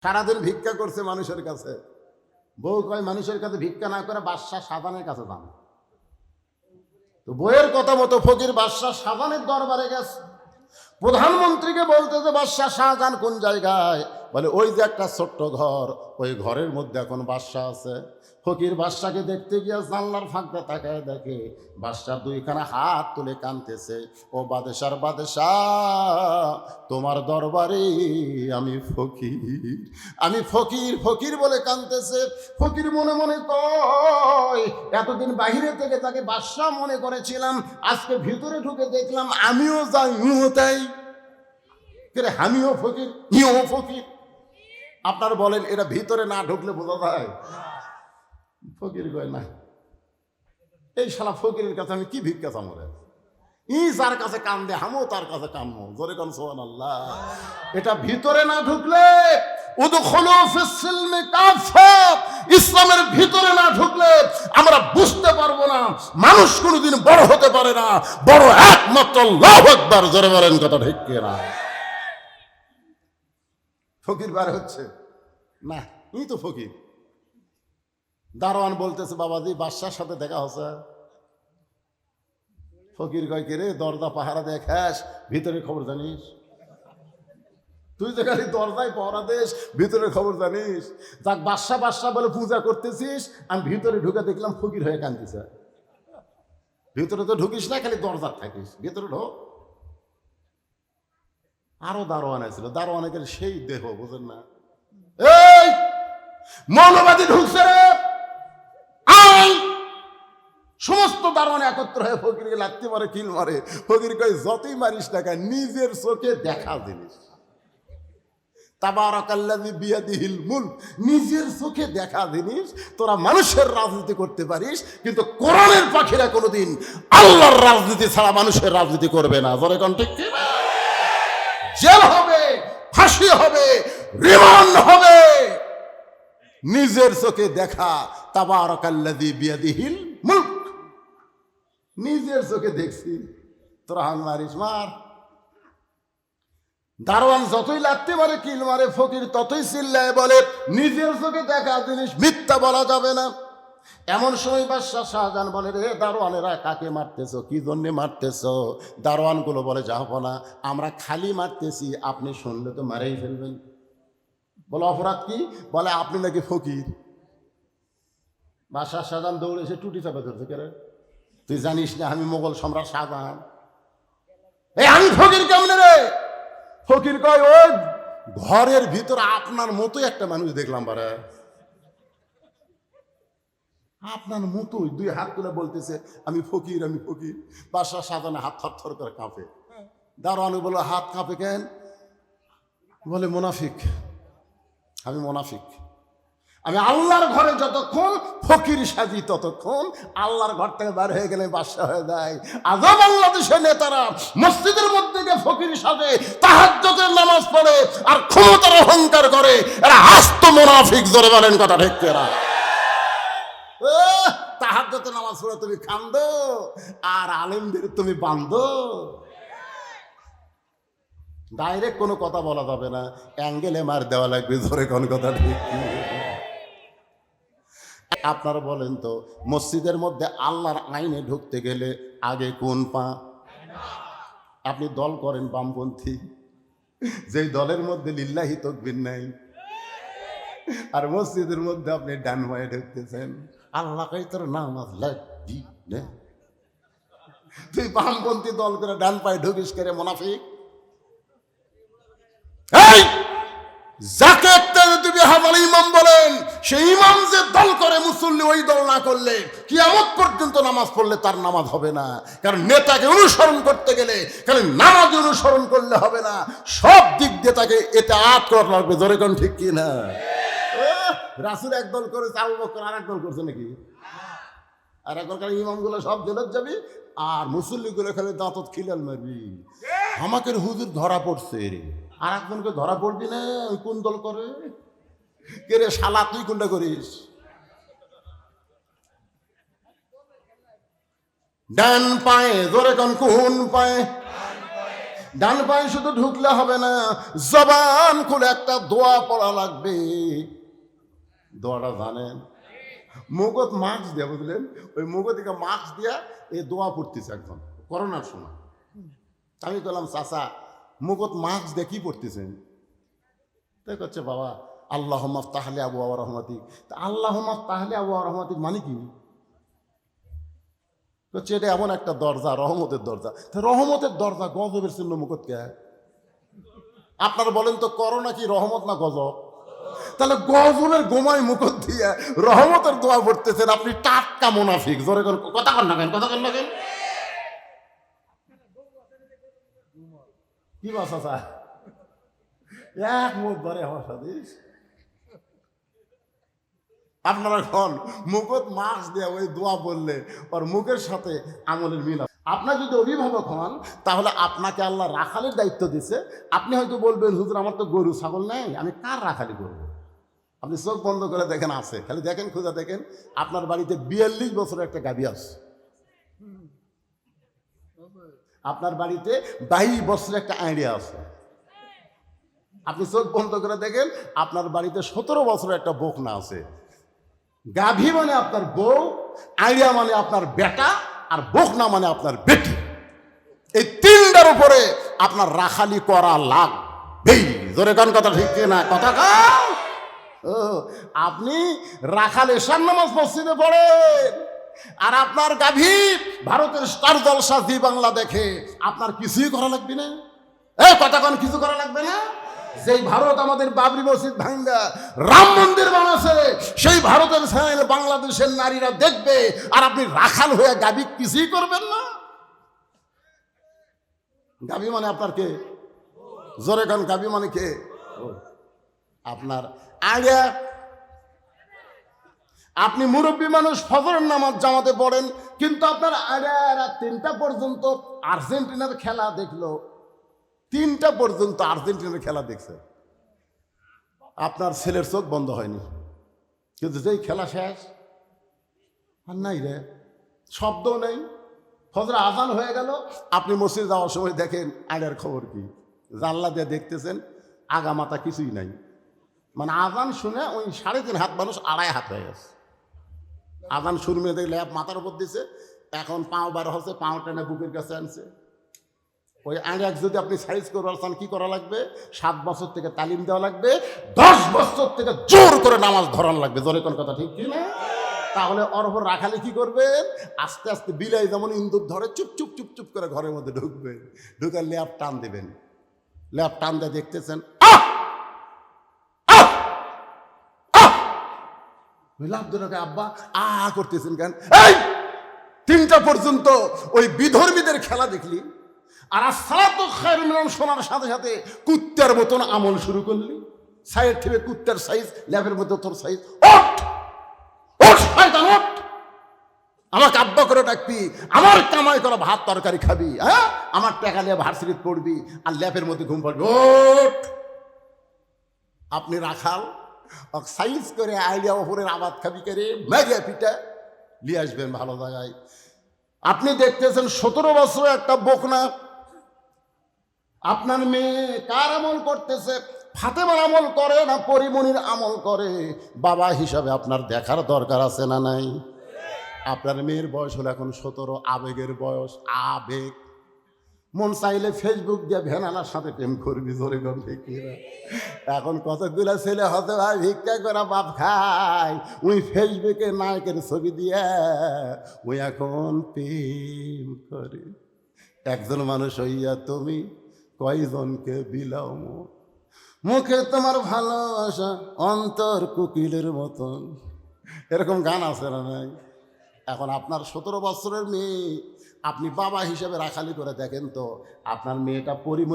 সারাদিন ভিক্ষা করছে মানুষের কাছে। বউ কয় মানুষের কাছে ভিক্ষা না করে বাদশাহ শাহজাহানের কাছে যান। তো বইয়ের কথা মতো ফকির বাদশাহ শাহজাহানের দরবারে গেছে। প্রধানমন্ত্রীকে বলতেছে বাদশাহ শাহজাহান কোন জায়গায়? বলে ওই যে একটা ছোট্ট ঘর, ওই ঘরের মধ্যে এখন বাদশাহ আছে। ফকির বাদশাকে দেখতে গিয়ে জানলার ফাঁকটা তাকায় দেখে বাদশাহ দুইখানা হাত তুলে কাঁদতেছে। ও বাদশার বাদশাহ, তোমার দরবারে আমি ফকির, আমি ফকির ফকির বলে কাঁদতেছে। ফকির মনে মনে কয় এতদিন বাহিরে থেকে তাকে বাদশাহ মনে করেছিলাম, আজকে ভিতরে ঢুকে দেখলাম আমিও যাই তাই, আমিও ফকির ইও ফকির। আপনার বলেন এটা ভিতরে না ঢুকলে বোঝা যায়? ফকির কয় না, এই শালা ফকিরের কাছে আমি কি ভিক্ষা চামো রে? যার কাছে কান্দে হামো তার কাছে কামো, জোরে কোন সুবহানাল্লাহ। এটা ভিতরে না ঢুকলে, উদখুলু ফিস সিলমি কাফা, ইসলামের ভিতরে না ঢুকলে আমরা বুঝতে পারবো না মানুষ কোনোদিন বড় হতে পারে না, বড় একমাত্র আল্লাহু আকবার। জোরে বলেন কথা ঠিক কিনা? ফকির বার হচ্ছে না, ই তো ফকির। দারোয়ান বলতেছে বাবাজি বাদশার সাথে দেখা হচ্ছে। ফকির কয় কে রে, দরজা পাহারা দেয় খাস, ভিতরে খবর জানিস? তুই যে খালি দরজায় পাহারা দেশ, ভিতরে খবর জানিস? যাক বাদশা বাদশা বলে পূজা করতেছিস, আমি ভিতরে ঢুকে দেখলাম ফকির হয়ে কান্দিছে। ভিতরে তো ঢুকিস না, খালি দরজা থাকিস, ভিতরে ঢোক। আরো দারোয়ান আছিল, দারোয়ানের সেই দেহ বুঝেন না, এই মৌলবাদী ঢুকছে রে, সমস্ত দারোয়ান একত্র হয়ে ফকিরকে লাগতে মারে, কিল মারে। ফকির কয় যতই মারিস না কেন, নিজের চোখে দেখা জিনিস, তাবারাকাল্লাযী বিয়াদিহিল মুলক, নিজের চোখে দেখা জিনিস তোরা মানুষের রাজনীতি করতে পারিস, কিন্তু কোরআনের পাখিরা কোনোদিন আল্লাহর রাজনীতি ছাড়া মানুষের রাজনীতি করবে না। জোরে কোন ঠিক কি? জেল হবে, ফাঁসি হবে, রিমান্ড হবে, নিজের চোখে দেখা। তাবারাকাল্লাযী বিয়াদিহিল মুলক, নিজের চোখে দেখছি, তোরা হান মারিস মার। দারোয়ান যতই লাগতে পারে কিল মারে, ফকির ততই চিল্লায় বলে নিজের চোখে দেখা জিনিস মিথ্যা বলা যাবে না। এমন সময় বাদশাহ শাহজাহান বলে রে দারোয়ানেরা কাকে মারতেছ, কি জন্য মারতেছ? দারোয়ানগুলো বলে যাবো না, আমরা খালি মারতেছি, আপনি শুনলে তো মারেই ফেলবেন। বলে অপরাধ কি? বলে আপনি নাকি ফকির। বাদশাহ শাহজাহান দৌড়ে এসে টুটি চাপা ধরছে, কে রে তুই জানিস না আমি মোগল সম্রাট শাহজাহান? এই আমি ফকির কেমনে রে? ফকির কয় ওই ঘরের ভিতরে আপনার মতোই একটা মানুষ দেখলাম, বারে আপনার মতোই, দুই হাত তুলে বলতেছে আমি ফকির আমি ফকির। বাদশাহ শাহজাহানের হাত থরথর করে কাঁপে। দারোয়ান বলে হাত কাঁপে কেন? বলে মুনাফিক, আমি মুনাফিক, আমি আল্লাহর ঘরে যতক্ষণ ফকির সাজি ততক্ষণ, আল্লাহর ঘর থেকে বার হয়ে গেলে বাদশা হয়ে যায়। আজও বাংলাদেশের নেতারা মসজিদের মধ্যে গিয়ে ফকির সাজে, তাহাজ্জুদের নামাজ পড়ে আর ক্ষমতার অহংকার করে, এরা আস্ত মুনাফিক। জোরে বলেন কথা ঠিক কিনা? তাহাজ্জুদের নামাজ পড়ে তুমি কান্দো আর আলেমদের তুমি বান্ধো। ডাইরেক্ট কোনো কথা বলা যাবে না, অ্যাঙ্গেলে মার দেওয়া লাগবে। জোরে কোন কথা ঠিক? আপনারা বলেন তো মসজিদের মধ্যে আল্লাহর আইনে ঢুকতে গেলে আগে কোন পা? আপনি দল করেন বামপন্থী, যেই দলের মধ্যে লিল্লাহি তাকবীর নাই, আর মসজিদের মধ্যে আপনি ডান পায়ে ঢুকতেছেন, আল্লাহ কই তোর নামাজ লাগবি না। তুই বামপন্থী দল করে ডান পায়ে ঢুকিস করে মুনাফিক। এই যাকে তুমি হামাল ইমাম বলেন, সেই ইমাম যে দল করে মুসল্লি ওই দল না করলে কিয়ামত পর্যন্ত নামাজ পড়লে তার নামাজ হবে না। কারণ নেতাকে অনুসরণ করতে গেলে খালি নামাজ অনুসরণ করলে হবে না, সব দিক দিয়ে তাকে এতে আত করা লাগবে। জোরে কোন ঠিক কি না? রাসূল এক দল করেছে, আবু বকর আর এক দল করছে নাকি? আর এখনকার ইমামগুলো সব জেলত যাবি, আর মুসল্লিগুলো খালি দাঁতত খিলাল মারবি। আমাকে হুজুর ধরা পড়ছে রে, আর একজনকে ধরা পড়বি না ওই কোন দল করে। কে রে শালা তুই কোনটা করিস? ডান পায়ে। জোরে কোন পায়ে? ডান পায়ে শুধু ঢুকলে হবে না, জবান খুলে একটা দোয়া পড়া লাগবে। দোয়াটা জানেন? মুগত মাস্ক দিয়ে, বুঝলেন, ওই মুগত দিকে মাস্ক দিয়া এই দোয়া পড়তেছে একজন করোনার সময়। আমি বললাম, চাচা মুগত মাস্ক দিয়ে কি পড়তেছেন? তাই করছে, বাবা আল্লাহুম্মা তাহলে আবু আওয়া রহমাতিক। তা আল্লাহুম্মা তাহলে আবু আওয়া রহমাতিক মানে কি? হচ্ছে এটা এমন একটা দরজা, রহমতের দরজা। রহমতের দরজা গজবের চিহ্ন মুখত কে? আপনারা বলেন তো, করোনা কি রহমত না গজব? তাহলে গজবের গোমায় মুখত দিয়ে রহমতের দোয়া পড়তেছেন, আপনি টাটকা মুনাফিক। জোরে কথা কন না কেন, কথা কন না কেন? কি বাসা চায় এক মুখ ধরে আমার সাথে আপনারা এখন মুখত মাস্ক দিয়ে ওই দোয়া বললে ওর মুখের সাথে আমলের মিল। আপনার যদি অভিভাবক হন তাহলে আপনাকে আল্লাহ রাখালের দায়িত্ব দিছে। আপনি হয়তো বলবেন, হুজুর আমার তো গরু ছাগল নেই, আমি কার রাখালি করবো? আপনি চোখ বন্ধ করে দেখেন, আছে, খালি দেখেন, খুঁজে দেখেন, আপনার বাড়িতে 42 বছরের একটা গাভী আছে, আপনার বাড়িতে 22 বছরের একটা আইডিয়া আছে। আপনি চোখ বন্ধ করে দেখেন, আপনার বাড়িতে 17 বছরের একটা বকনা আছে। গাভী মানে আপনার বউ, আইডিয়া মানে আপনার বেটা, আর বকনা মানে আপনার বেটি। এই তিনটার উপরে আপনার রাখালি করা লাগবে। জোরে কান, কথা ঠিক না? কথা কান। ও, আপনি রাখাল এশার নামাজ মসজিদে পড়েন, আর আপনার গাভী ভারতের স্টার জলসা জি বাংলা দেখে, আপনার কিছুই করা লাগবে না। এই কথা কান, কিছু করা লাগবে না। যেই ভারত আমাদের বাবরি মসজিদ ভাঙ্গা রাম মন্দির বানাচ্ছে, সেই ভারতের চ্যানেল বাংলাদেশের নারীরা দেখবে, আর আপনি রাখাল হয়ে গাভী কিছুই করবেন না। গাভী মানে আপনার কে? জোরে গান, গাভী মানে কে? আপনার আইডিয়া। আপনি মুরব্বী মানুষ, ফজরের নামাজ জামাতে পড়েন, কিন্তু আপনার আইডিয়া রাত 3টা পর্যন্ত আর্জেন্টিনার খেলা দেখলো, 3টা পর্যন্ত আর্জেন্টিনার খেলা দেখছে, আপনার ছেলের চোখ বন্ধ হয়নি। কিন্তু যেই খেলা শেষ, আর নাই রে, শব্দও নেই, ফজর আজান হয়ে গেল, আপনি মসজিদে যাওয়ার সময় দেখেন আইডিয়ার খবর কি? জানলা দিয়ে দেখতেছেন আগা মাথা কিছুই নাই। মানে আজান শুনে ওই 3.5 হাত মানুষ 2.5 হাত হয়ে গেছে। আজান শুরু মেয়ে দেখলে মাথার উপর দিছে, এখন পাও বার হচ্ছে, পাও টেনে বুকের কাছে আনছে। ওই আইডিয়া যদি আপনি সাইজ করবার চান, কি করা লাগবে? 7 বছর থেকে তালিম দেওয়া লাগবে, 10 বছর থেকে জোর করে নামাজ ধরান লাগবে। জোরে কোন কথা ঠিক কি না? তাহলে অরহর রাখালে কি করবেন? আস্তে আস্তে বিলাই যেমন ইন্দুর ধরে চুপ চুপ চুপ চুপ করে ঘরের মধ্যে ঢুকবে, ঢুকার ল্যাপ টান দেবেন, ল্যাপ টান দিয়ে দেখতেছেন লাভ ধরে, আব্বা আ করতেছেন কেন? এই 3টা পর্যন্ত ওই বিধর্মীদের খেলা দেখলি, আর সালাতু খায়রুম মিনান শোনার সাথে সাথে কুত্তার মতন আমল শুরু করলি। সাইড থেকে কুত্তার সাইজ, ল্যাবের মধ্যে তোর সাইজ। ওঠ ওঠ শয়তান ওঠ, আমাকে আব্বা করে ডাকবি, আমার কামাই করা ভাত তরকারি খাবি, হ্যাঁ, আমার টাকা নিয়ে ভার্সিটি পড়বি, আর ল্যাপের মধ্যে ঘুম পাড়বি। ওঠ। আপনি রাখাল, সাইজ করে আইডিয়া ওপরের আবাদ খাবি করে মেঘিয়া পিঠা নিয়ে আসবেন ভালো জায়গায়। আপনি দেখতেছেন 17 বছর একটা বকনা, আপনার মেয়ে কার আমল করতেছে? ফাতেমার আমল করে না পরিমণির আমল করে? বাবা হিসাবে আপনার দেখার দরকার আছে না নাই? আপনার মেয়ের বয়স হলো এখন 17, আবেগের বয়স, আবেগ। মন চাইলে ফেসবুক দিয়ে ভেনালার সাথে প্রেম করবি। জোরে গম ঠিক না? এখন কতগুলো ছেলে হতে ভাই ভিক্ষা করে বাপ খায়, ওই ফেসবুকে নায়কের ছবি দিয়ে ওই এখন প্রেম করে। একজন মানুষ হইয়া তুমি কয়জনকে বিলাও, মুখে তোমার ভালোবাসা অন্তর কোকিলের মতন। এরকম গান আছে না নাই? এখন আপনার 17 বছরের মেয়ে, আপনি বাবা হিসেবে রাখালি করে দেখেন তো, আপনার মেয়েটা